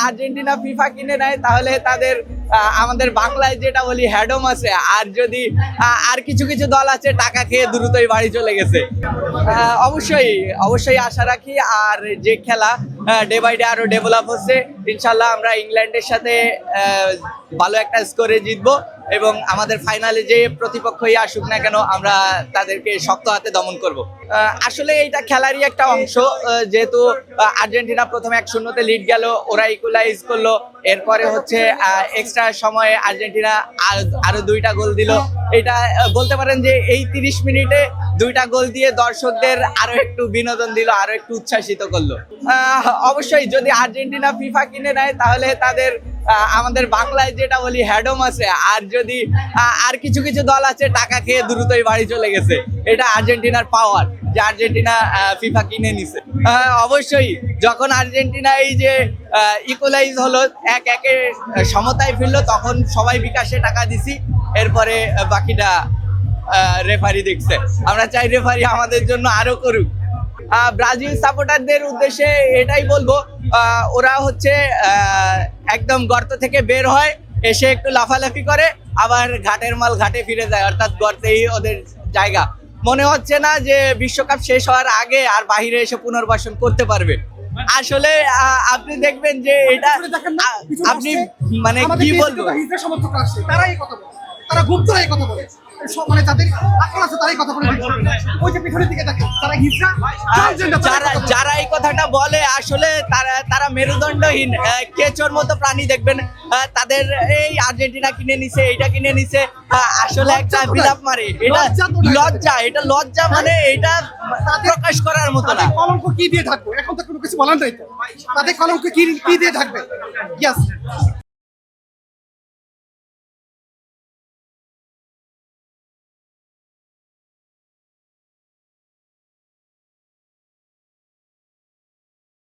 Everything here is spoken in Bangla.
আর্জেন্টিনা ফিফা কিনে নেয় তাহলে তাদের আমাদের বাংলায় যেটা বলি হ্যাডম আছে, আর যদি আর কিছু কিছু দল আছে টাকা খেয়ে দ্রুতই বাড়ি চলে গেছে। অবশ্যই অবশ্যই আশা রাখি, আর যে খেলা ডে বাই ডে আরো ডেভেলপ হচ্ছে, ইনশাল্লাহ আমরা ইংল্যান্ডের সাথে ভালো একটা স্কোরে জিতবো এবং আমাদের ফাইনালে যে প্রতিপক্ষই আসুক না কেন আমরা তাদেরকে শক্ত হাতে দমন করব। আসলে এইটা খেলারই একটা অংশ, যেহেতু আর্জেন্টিনা প্রথমে 1-0 লিড গেল, ওরা ইকুয়ালাইজ করলো, এরপরে হচ্ছে এক্সট্রা সময়ে আর্জেন্টিনা আরো 2টা গোল দিল। এটা বলতে পারেন যে এই 30 মিনিটে 2টা গোল দিয়ে দর্শকদের আরো একটু বিনোদন দিল, আরো একটু উচ্ছ্বাসিত করলো। অবশ্যই যদি আর্জেন্টিনা ফিফা কিনে নেয় তাহলে তাদের আমাদের বাংলায় যেটা বলি হ্যাডম আছে, আর যদি আর কিছু কিছু দল আছে টাকা খেয়ে দ্রুতই বাড়ি চলে গেছে। এটা আর্জেন্টিনার পাওয়ার যে আর্জেন্টিনা ফিফা কিনে নিছে। অবশ্যই যখন আর্জেন্টিনা এই যে ইকুয়ালাইজ হলো, 1-1 সমতায় ফিরলো, তখন সবাই বিকাশে টাকা দিছি, এরপরে বাকিটা রেফারি দেখছে। আমরা চাই রেফারি আমাদের জন্য আরো করুক। ব্রাজিল সাপোর্টারদের উদ্দেশ্যে এটাই বলবো, ওরা হচ্ছে একদম গর্ত থেকে বের হয়, এসে একটু লাফালাফি করে, আবার ঘাটের মাল ঘাটে ফিরে যায়, অর্থাৎ গর্তেই ওদের জায়গা। মনে হচ্ছে না যে বিশ্বকাপ শেষ হওয়ার আগে আর বাহিরে এসে পুনর্বাসন করতে পারবে। আসলে আপনি দেখবেন যে এটা আপনি মানে কি বলবো, তারাই কথা বলে, তারা গুপ্তরা এই কথা বলে, মানে যাদের আকল আছে তারাই কথা বলে। ওই যে পিছনের দিকে দেখেন তারা হিজড়া, যারা এই কথাটা বলে আসলে তারা মেরুদণ্ডহীন কেচোর মতো প্রাণী। দেখবেন তাদের এই আর্জেন্টিনা কিনে নিছে, এইটা কিনে নিছে, আসলে একটা বিলাপ মারে। এটা লজ্জা, এটা লজ্জা, মানে এটা প্রকাশ করার মতো না। কলঙ্ক কি দিয়ে থাকবো, এখন তো কোনো কিছু বলার নাই তো, তাদের কলঙ্ক কি দিয়ে থাকবে। ইয়েস।